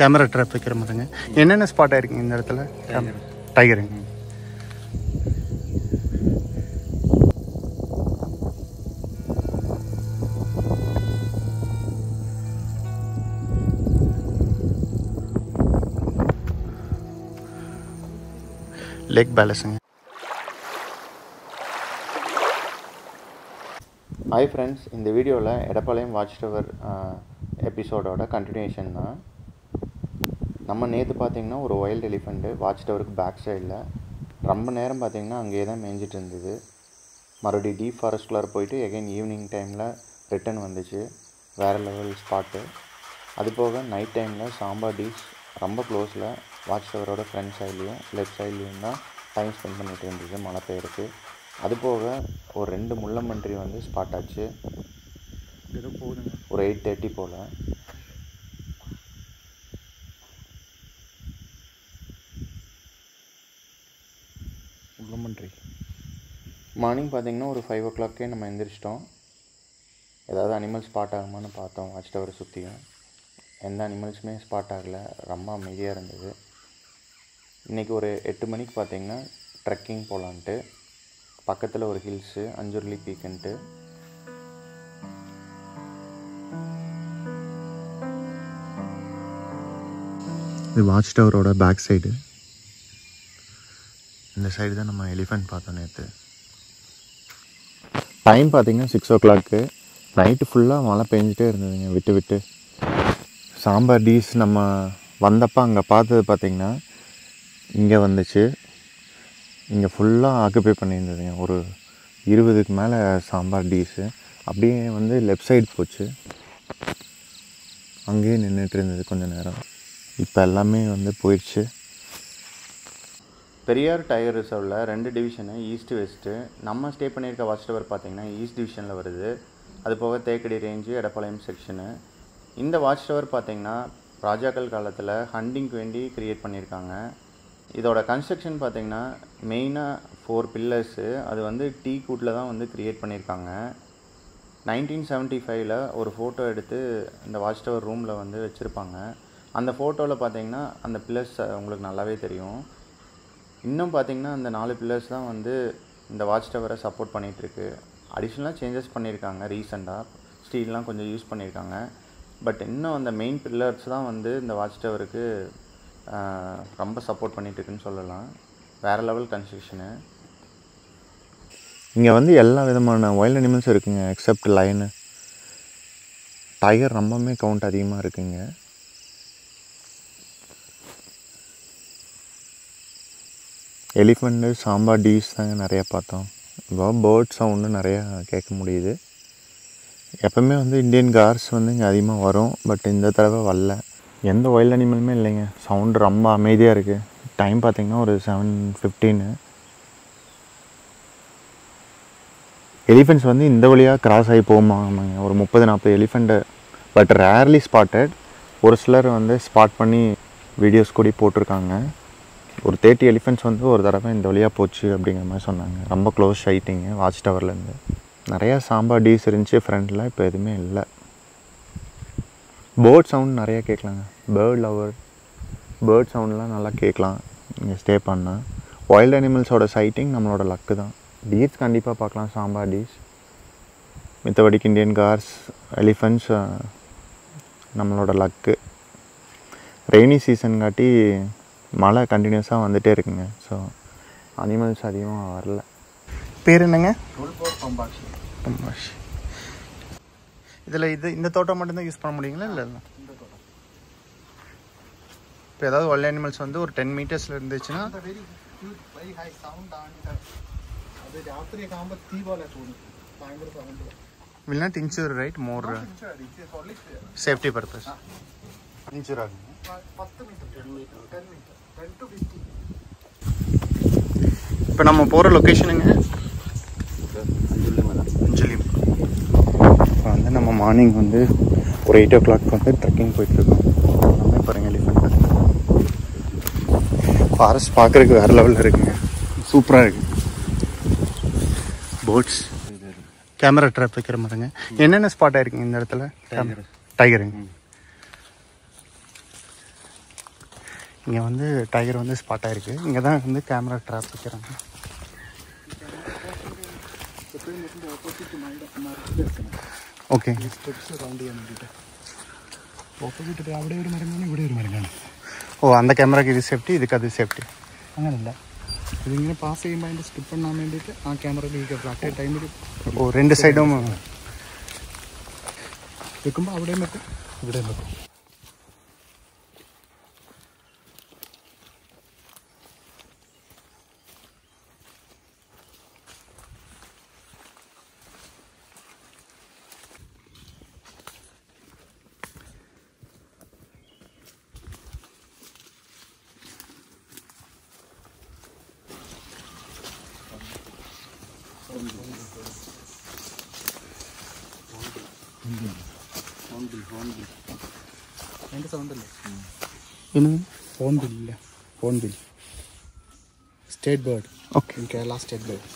Camera drop வைக்கிற மாதிரிங்க. என்னென்ன ஸ்பாட் ஆயிருக்குங்க இந்த இடத்துல? டைகருங்க. லேக் பேலஸுங்க. ஹாய் ஃப்ரெண்ட்ஸ், இந்த வீடியோவில் எடப்பாளையம் வாட்ச் டவர் எபிசோடோட கண்டினியூஷன் தான். நம்ம நேற்று பார்த்திங்கன்னா ஒரு வைல்டு எலிஃபெண்ட்டு வாட்ச் டவருக்கு பேக் சைடில் ரொம்ப நேரம் பார்த்திங்கன்னா அங்கேயே தான் மேய்ஞ்சிட்டு இருந்தது. மறுபடியும் டீப் ஃபாரஸ்ட்குள்ளார போயிட்டு எகைன் ஈவினிங் டைமில் ரிட்டன் வந்துச்சு. வேறு லெவல் ஸ்பாட்டு. அது போக நைட் டைமில் சாம்பார் டீஸ் ரொம்ப க்ளோஸில் வாட்ச் டவரோட ஃப்ரண்ட் சைட்லேயும் லெஃப்ட் சைட்லேயும் தான் டைம் ஸ்பெண்ட் பண்ணிகிட்டு இருந்தது மழை பெய்யறதுக்கு. அது போக ஒரு 2 முள்ளம்பன்றி வந்து ஸ்பாட் ஆச்சு. ஏதோ போகுதுங்க. ஒரு 8:30 போல். முள்ளம்பன்றி. மார்னிங் பார்த்திங்கன்னா ஒரு 5 o'clock நம்ம எந்திரிச்சிட்டோம். ஏதாவது அனிமல் ஸ்பாட் ஆகுமான்னு பார்த்தோம். வாட்ச் டவரை சுற்றியும் எந்த அனிமல்ஸுமே ஸ்பாட் ஆகலை. ரொம்ப அமைதியாக இருந்தது. இன்றைக்கி ஒரு 8 மணிக்கு பார்த்திங்கன்னா ட்ரெக்கிங் போகலான்ட்டு பக்கத்தில் ஒரு ஹில்ஸு அஞ்சுருளி பீக்குன்ட்டு. இது வாட்ச் டவரோட பேக் சைடு. இந்த சைடு தான் நம்ம எலிஃபெண்ட் பார்த்தோம் நேற்று. டைம் பார்த்திங்கன்னா 6 o'clock. நைட்டு ஃபுல்லாக மழை பெஞ்சிட்டே இருந்ததுங்க விட்டு விட்டு. சாம்பார் டீஸ் நம்ம வந்தப்போ அங்கே பார்த்தது பார்த்திங்கன்னா இங்கே வந்துச்சு. இங்கே ஃபுல்லாக ஆக்குப்பை பண்ணியிருந்ததுங்க. ஒரு 20க்கு மேலே சாம்பார் டீஸு. அப்படியே வந்து லெஃப்ட் சைடு போச்சு. அங்கேயே நின்றுட்டு இருந்தது கொஞ்சம் நேரம். இப்போ எல்லாமே வந்து போயிடுச்சு. பெரியார் டைகர் ரிசர்வில் 2 டிவிஷனு, ஈஸ்ட்டு வெஸ்ட்டு. நம்ம ஸ்டே பண்ணியிருக்க வாட்ச் டவர் பார்த்திங்கன்னா ஈஸ்ட் டிவிஷனில் வருது. அது போக தேக்கடி ரேஞ்சு, எடப்பாளையம் செக்ஷனு. இந்த வாட்ச் டவர் பார்த்திங்கன்னா ராஜாக்கள் காலத்தில் ஹண்டிங்க்கு வேண்டி க்ரியேட் பண்ணியிருக்காங்க. இதோட கன்ஸ்ட்ரக்ஷன் பார்த்திங்கன்னா மெயினாக 4 பில்லர்ஸு. அது வந்து டீ கூட்டில் தான் வந்து க்ரியேட் பண்ணியிருக்காங்க. 1975 ஒரு ஃபோட்டோ எடுத்து இந்த வாட்ச் டவர் ரூமில் வந்து வச்சுருப்பாங்க. அந்த ஃபோட்டோவில் பார்த்திங்கன்னா அந்த பில்லர்ஸ் உங்களுக்கு நல்லாவே தெரியும். இன்னும் பார்த்திங்கன்னா அந்த 4 பில்லர்ஸ் தான் வந்து இந்த வாட்ச் டவரை சப்போர்ட் பண்ணிகிட்ருக்கு. அடிஷ்னலாக சேஞ்சஸ் பண்ணியிருக்காங்க ரீசெண்டாக. ஸ்டீல்லாம் கொஞ்சம் யூஸ் பண்ணியிருக்காங்க. பட் இன்னும் அந்த மெயின் பில்லர்ஸ் தான் வந்து இந்த வாட்ச் டவருக்கு ரொம்ப சப்போர்ட் பண்ணிகிட்ருக்குன்னு சொல்லலாம். வேறு லெவல் கன்ஸ்ட்ரக்ஷனு. இங்கே வந்து எல்லா விதமான வைல்ட் அனிமல்ஸும் இருக்குங்க எக்ஸப்ட் லயனு. டைகர் ரொம்பவுமே கவுண்ட் அதிகமாக இருக்குங்க. எலிஃபெண்ட்டு, சாம்பார் டீஸ் தாங்க நிறையா பார்த்தோம். இப்போ பேர்ட் சவுண்டு நிறையா கேட்க முடியுது. எப்போவுமே வந்து இந்தியன் கார்ஸ் வந்து இங்கே அதிகமாக வரும். பட் இந்த தடவை வரல. எந்த வைல்ட் அனிமலுமே இல்லைங்க. சவுண்டு ரொம்ப அமைதியாக இருக்குது. டைம் பார்த்திங்கன்னா ஒரு 7:15. எலிஃபெண்ட்ஸ் வந்து இந்த வழியாக கிராஸ் ஆகி போகுமாங்க. ஒரு 30-40 எலிஃபெண்ட்டு. But rarely spotted. ஒரு சிலர் வந்து ஸ்பாட் பண்ணி வீடியோஸ் கூட போட்டிருக்காங்க. ஒரு 30 எலிஃபெண்ட்ஸ் வந்து ஒரு தடவை இந்த வழியாக போச்சு அப்படிங்கிற மாதிரி சொன்னாங்க. ரொம்ப க்ளோஸ் ஷைட்டிங்க வாட்ச் டவர்லேருந்து. நிறையா சாம்பார் டீஸ் இருந்துச்சு ஃப்ரெண்டில். இப்போ எதுவுமே இல்லை. பேர்ட் சவுண்ட் நிறையா கேட்கலாங்க. பேர்ட் சவுண்ட்லாம் நல்லா கேட்கலாம் இங்கே ஸ்டே பண்ணால். வைல்ட் அனிமல்ஸோட சைட்டிங் நம்மளோட லக்கு தான். டீஸ் கண்டிப்பாக பார்க்கலாம், சாம்பார் டீஸ். மித்தபடிக்கு இண்டியன் கார்ஸ், எலிஃபெண்ட்ஸ் நம்மளோட லக்கு. ரெய்னி சீசன் காட்டி மழை கண்டினியூஸாக வந்துகிட்டே இருக்குங்க. ஸோ அனிமல்ஸ் அதிகமாக வரல. பேர் என்னங்க? பம்பாஷி. இதில் இந்த தோட்டம் மட்டும்தான் யூஸ் பண்ண முடியுங்களா? இல்லை இல்லை இப்போ ஏதாவது வைல்ட் அனிமல்ஸ் வந்து ஒரு 10 meters இருந்துச்சுன்னா will not insure, right? More safety purpose. Insure ஆகும். 10 meter, 10 to 15. இப்போ நம்ம போகிற லொக்கேஷனுங்க அஞ்சுலி. இப்போ வந்து நம்ம மார்னிங் வந்து ஒரு 8 o'clock வந்து ட்ரெக்கிங் போயிட்டுருக்கோம். எல்லாமே பாருங்கள் எலிஃபெண்ட். ஃபாரஸ்ட் பார்க்குறதுக்கு வேறு லெவலில் இருக்குங்க. சூப்பராக இருக்குது. போட்ஸ், கேமரா ட்ராப் வைக்கிற மாதிரிங்க. என்னென்ன ஸ்பாட் ஆயிருக்குங்க இந்த இடத்துல? டைகருங்க. இங்கே வந்து டைகர் வந்து ஸ்பாட் ஆகிருக்கு. இங்கே தான் வந்து கேமரா ட்ராப் வைக்கிறாங்க. ഓക്കെ. ഓപ്പോസിറ്റ് അവിടെ ഒരു മരം കാണും, ഇവിടെ ഒരു മരം കാണും. ഓ, അന്ത ക്യാമറക്ക് ഇത് സേഫ്റ്റി, ഇതൊക്കെ അത് സേഫ്റ്റി അങ്ങനല്ല, ഇതിങ്ങനെ പാസ് ചെയ്യുമ്പോൾ അതിൻ്റെ സ്കിപ്പ് பண்ணാൻ വേണ്ടിയിട്ട് ആ ക്യാമറയിൽ അറ്റേ ടൈമിൽ ഓ 2 സൈഡും വെക്കുമ്പോൾ അവിടെയും വെക്കും ഇവിടെയും വെക്കും. അതിൻ്റെ സൗണ്ടല്ലേ hornbill. Hornbill state bird. Okay. Kerala state bird.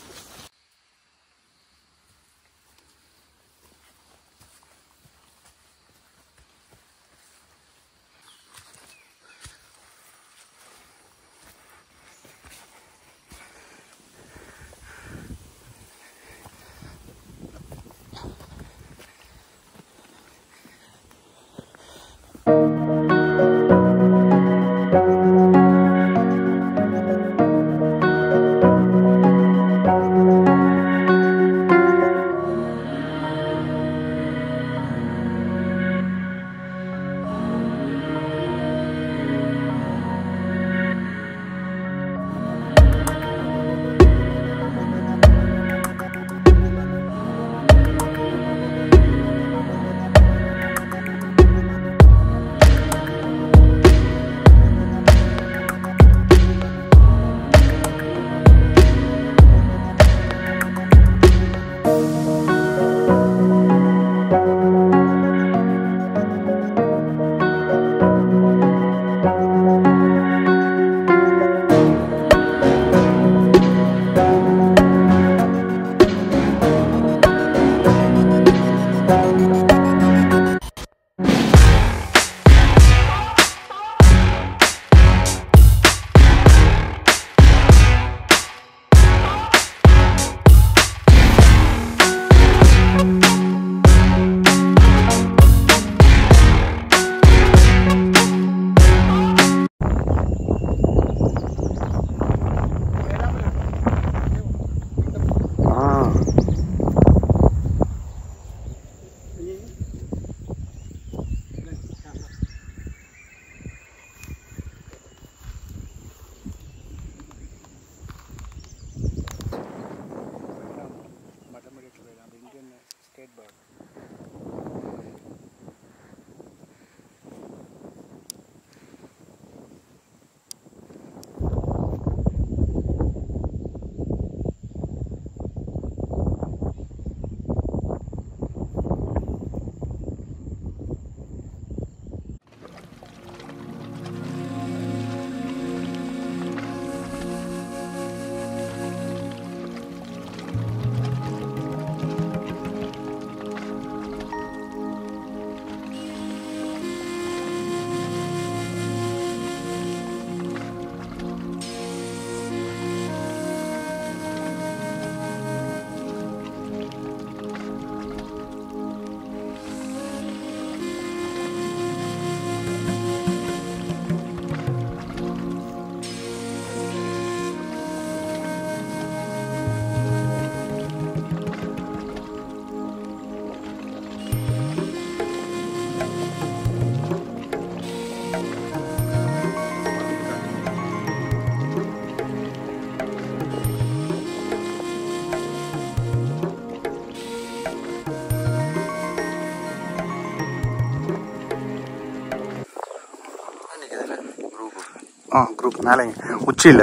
Group மேலே உச்சியில்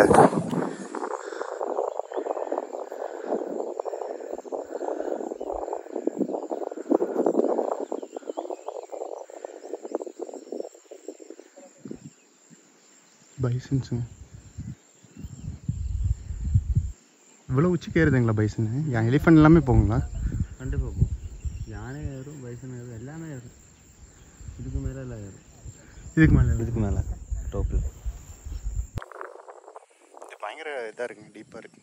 பைசன்ஸுங்க. இவ்வளோ உச்சிக்கு ஏறுதுங்களா பைசனு? என் எலிஃபண்ட் எல்லாமே போகுங்களா? கண்டிப்பாக போகும். யானை ஏறும், பைசன் ஏறும், எல்லாமே ஏறும். இதுக்கு மேலே எல்லாம் ஏறும். இதுக்கு மேலே இதுக்கு மேலே டாப்பில் பயங்கர இதாக இருக்குங்க, டீப்பாக இருக்கு.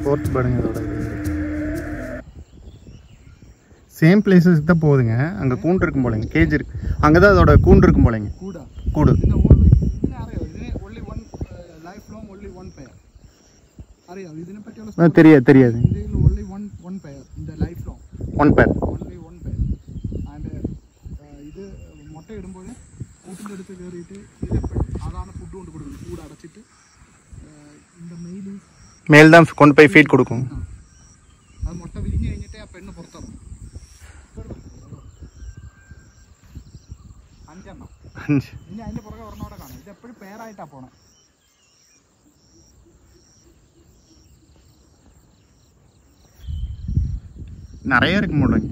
ஃபோர்த் பாருங்க. அதோட சேம் பிளேஸஸ்க்கு தான் போகுதுங்க. அங்கே கூண்டு இருக்கும் போலங்க, கேஜ் இருக்கு, அங்கே தான் அதோட கூண்டு இருக்கும் போலங்க. கூடு தெரியாது தெரியாது. ஒன் பேர் ഇത് മുട്ടയിടുമ്പോൾ കൂട്ടിൻ്റെ അടുത്ത് കയറിയിട്ട് അതാണ് ഫുഡ് കൊണ്ട് കൊടുക്കുന്നത്. കൂട് അടച്ചിട്ട് மேல் தான் கொண்டு போய் ஃபீட் கொடுக்கும். അത് മുട്ട വിരിഞ്ഞ് കഴിഞ്ഞിട്ടേ ആ പെണ്ണ് പുറത്തിറങ്ങും. 5 എണ്ണം. ഇനി അതിൻ്റെ പുറകെ ഒരെണ്ണോടെ കാണും. ഇത് എപ്പോഴും പേരായിട്ടാണ് പോണേ. நிறைய இருக்கு முள்ளங்க.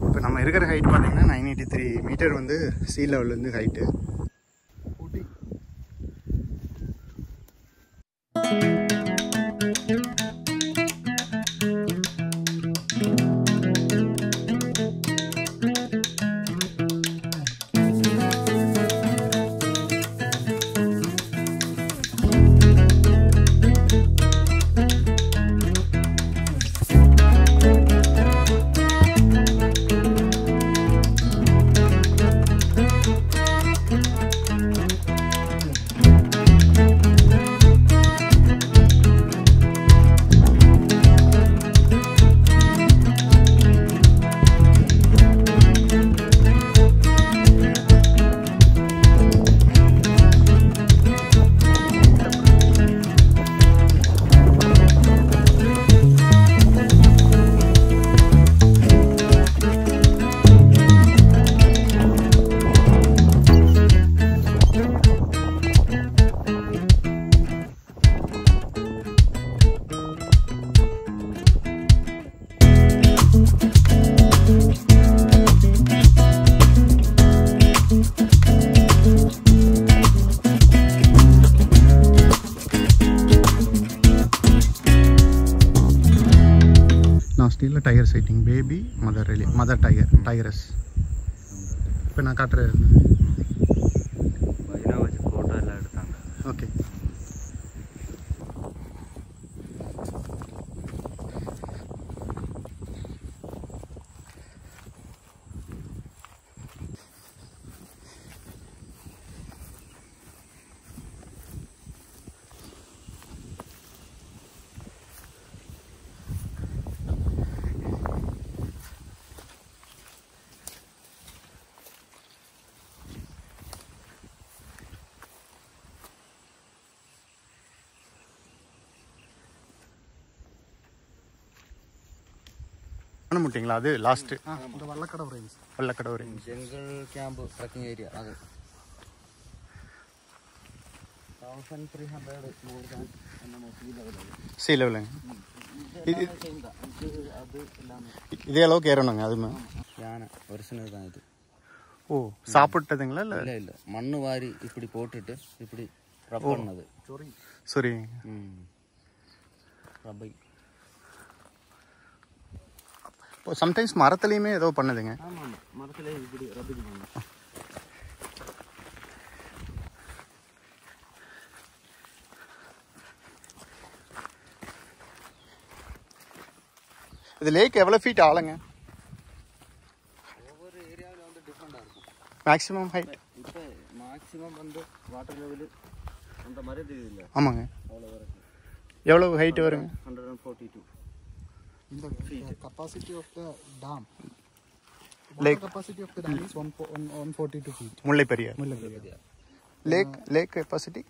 இப்போ நம்ம இருக்கிற ஹைட் பார்த்தீங்கன்னா 983 மீட்டர் வந்து சீ லெவல்லேருந்து ஹைட்டு. ஸ்டீலில் tiger sighting, baby mother tigress. இப்போ நான் காட்டுறேன். வச்சு ஃபோட்டோ எல்லாம் எடுத்தாங்க. ஓகே. முட்டிங்களா? அது லாஸ்ட் இந்த Vallakkadavu range jungle camp trekking area. அது 1300 more than sea level. sea level. இதே அளவுக்கு ஏறணுங்க அதுமே. யானை ஒரிஜினல் தான் இது. ஓ சாப்பிட்டதுங்களா? இல்லை இல்லை இல்லை, மண்ணு வாரி இப்படி போட்டுட்டு இப்படி ரப் பண்ணது. சரி. ரப்பை. இப்போ சம்டைம்ஸ் மரத்துலேயுமே ஏதோ பண்ணுதுங்க. ஆமாம், மரத்துல இப்படி ரப்பை பண்ணு. இது லேக் எவ்வளோ ஃபீட் ஆளுங்க? ஒவ்வொரு ஏரியாவில் வந்து டிஃப்ரெண்டாக இருக்கும். மேக்ஸிமம் ஹைட் இப்போ மேக்ஸிமம் வந்து வாட்டர் லெவலு அந்த மாதிரி தெரியல. ஆமாங்க. அவ்வளோ வரைக்கும். எவ்வளோ ஹைட் வருங்க? 142. இந்த capacity of the dam. Lake Capacity of the dam is 142 feet. Mullai Periyar. Mullaperiyar. Lake capacity?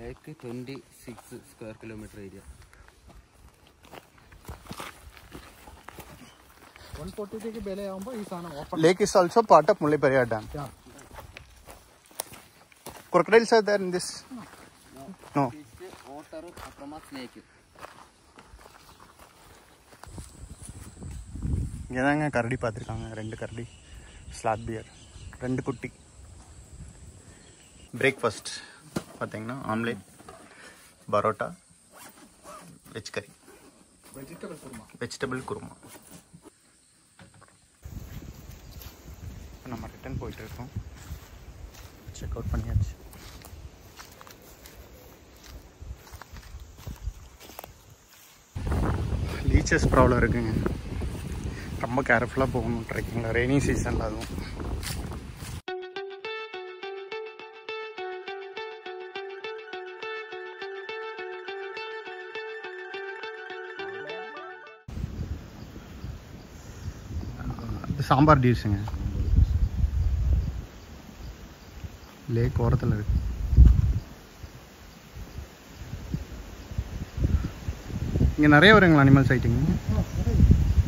Lake 26 square kilometre area. 142 க்கு மேலே ஆகும்போது ಈ ಸಾನ open. Lake is also part of Mullai Periyar Dam. Yeah. Crocodiles are there in this? No. Fish, otter, அப்புறமா snake. இங்கே தாங்க கரடி பார்த்துருக்காங்க. 2 கரடி, ஸ்லாத் பியர், 2 குட்டி. பிரேக்ஃபாஸ்ட் பார்த்தீங்கன்னா ஆம்லேட், பரோட்டா, வெஜ் கறி, வெஜிடபிள் குருமா. நம்ம ரிட்டர்ன் போயிட்டு இருக்கோம். செக் அவுட் பண்ணியாச்சு. லீச்சஸ் ப்ராப்ளம் இருக்குங்க. ரொம்ப கேர்ஃபுல்லாக போகணும் ட்ரெக்கிங்கில், ரெய்னி சீசனில். அதுவும் சாம்பார் டிஷ்ஷுங்க. லேக் ஓரத்தில் இருக்கு. இங்கே நிறைய வருங்களா அனிமல் சைட்டிங்?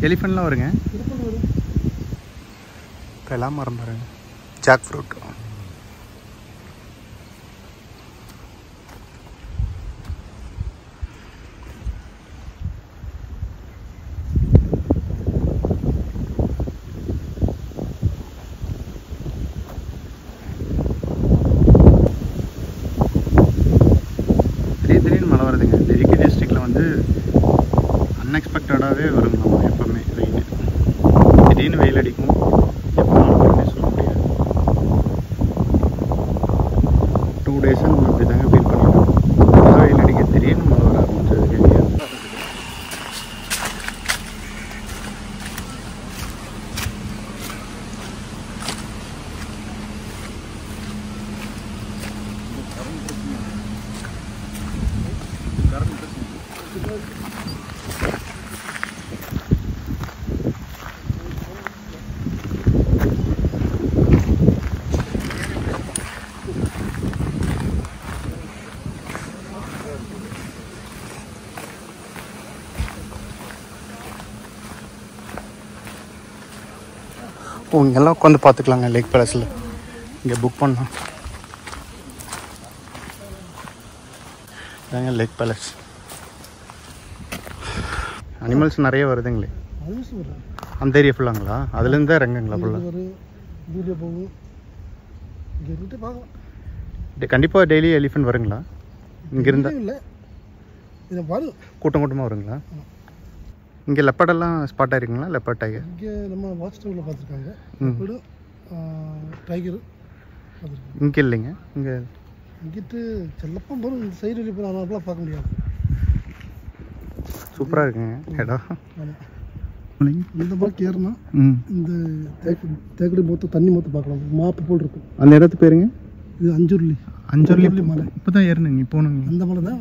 எலிஃபெண்ட்லாம் வருங்க. எல்லாம் மரம் பாருங்க. Jackfruit. திடீர்னு மழை வருதுங்க. இடுக்கி டிஸ்ட்ரிக்டில் வந்து அன்எக்ஸ்பெக்டடாகவே வருங்களாமா. எப்போவுமே வெயில், திடீர்னு வெயில் அடிக்கும். எப்போ நடக்கும்னே சொல்ல முடியாது. 2 டேஸாக நம்ம இப்படி தாங்க ஃபீல் பண்ணிட்டோம். நல்லா வெயில் அடிக்க, திடீர்னு மழை வர ஆரம்பிச்சது ஹெவியாக. ஓ, இங்கெல்லாம் உட்காந்து பார்த்துக்கலாங்க லேக் பேலஸில். இங்கே புக் பண்ணலாம். இதாங்க லேக் பேலஸ். அனிமல்ஸ் நிறைய வருதுங்களே. அந்த ஏரியா ஃபுல்லாங்களா? அதுலேருந்து தான் இறங்குங்களா ஃபுல்லாக? கண்டிப்பாக டெய்லி எலிஃபென்ட் வருங்களா? இங்கேருந்தா கூட்டம் கூட்டமாக வருங்களா? இங்கே லெப்பர்டெல்லாம் ஸ்பாட் ஆயிருக்குங்களா? லெப்பர்ட் டைகர் இங்கே நம்ம வாட்ச் டவரில் பார்த்துருக்காங்க. டைகர் இங்கே இல்லைங்க. இங்கே இங்கிட்டு செல்லப்பம் வரும். இந்த சைடு வெளியே போய் அதெல்லாம் பார்க்க முடியாது. சூப்பராக இருக்குங்க இடம். இந்த மாதிரி கேர்னா இந்த தேக்கடி மொத்தம் தண்ணி மொத்தம் பார்க்கலாம். மாப்பு போல் இருக்கும். அந்த இடத்து பேருங்க? இது அஞ்சூர்லி. அஞ்சூர்லி மலை. இப்போ தான் ஏறினீங்க போகணுங்க. அந்த மலை தான்.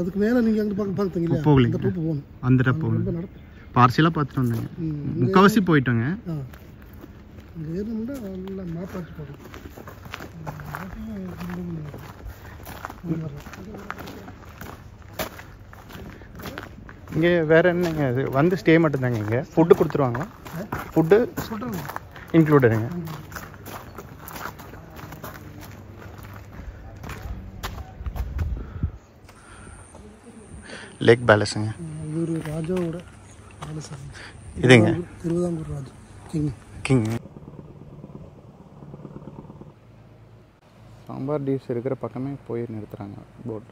அதுக்கு மேலே நீங்கள் அங்கிட்டு பார்த்தீங்களா? போகலீங்க. அந்த போகணும். அந்த இடப்பு போகணும். பார்சியலாக பார்த்துட்டு வந்தேங்க. முக்கால்வாசி போயிட்டோங்க. இங்கே ஏறணும்னா நல்லா மேப் பார்த்து போகணும். இங்கே வேறு என்னங்க? இது வந்து ஸ்டே மட்டும்தாங்க. இங்கே ஃபுட்டு கொடுத்துருவாங்க. ஃபுட்டு இன்க்ளூடுங்க. லேக் பேலஸுங்க. இது ஒரு ராஜாவோட பேலஸ். இதுங்க திருவிதாங்கூர் ராஜா கிங். சாம்பார் டிஷ் இருக்கிற பக்கமே போய் நிறுத்துகிறாங்க போட்.